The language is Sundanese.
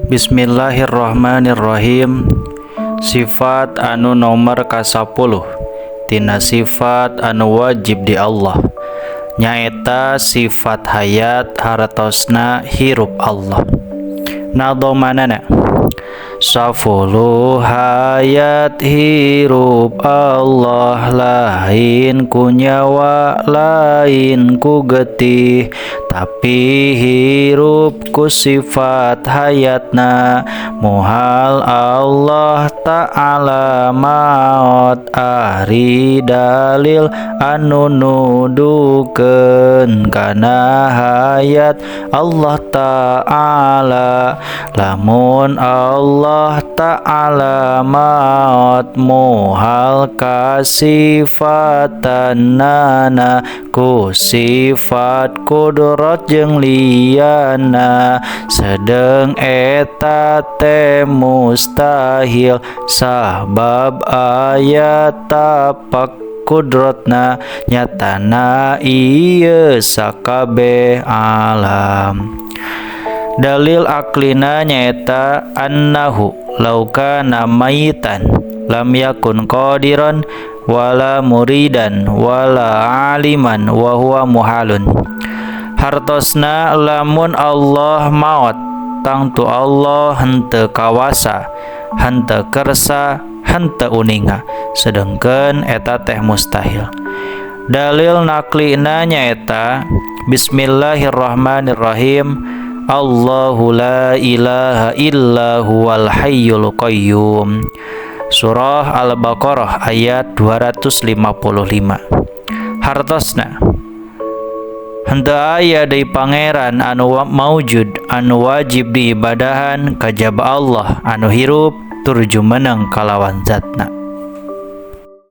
Bismillahirrahmanirrahim. Sifat anu nomor ka-10 tina sifat anu wajib di Allah nyaeta sifat hayat hartosna hirup Allah. Nadomanana Safulu hayat hirup Allah, lain ku nyawa lain ku getih, tapi hirup ku sifat hayatna. Muhal Allah ta'ala maot, ari dalil anu nudukeun kana hayat Allah ta'ala. Lamun Allah ta'ala maot, muhal kasifatanana ku sifat kudrat jeung liyana, sedeng eta teh mustahil sabab ayat tapak kudratna nyatana ieu sakabeh alam. Dalil aklina nyaeta annahu laukana mayitan lam yakun qadiran wala muridan wala aliman wa huwa muhalun. Hartosna lamun Allah maot, tangtu Allah henteu kawasa, henteu kersa, henteu uninga, sedengkeun eta teh mustahil. Dalil naklina nyaeta Bismillahirrahmanirrahim. Allahu la ilaha illa huwal hayyul qayyum. Surah Al-Baqarah ayat 255. Hartosna henteu aya deui pangeran anu maujud anu wajib diibadahan kajaba Allah anu hirup tur jumeneng kalawan zatna.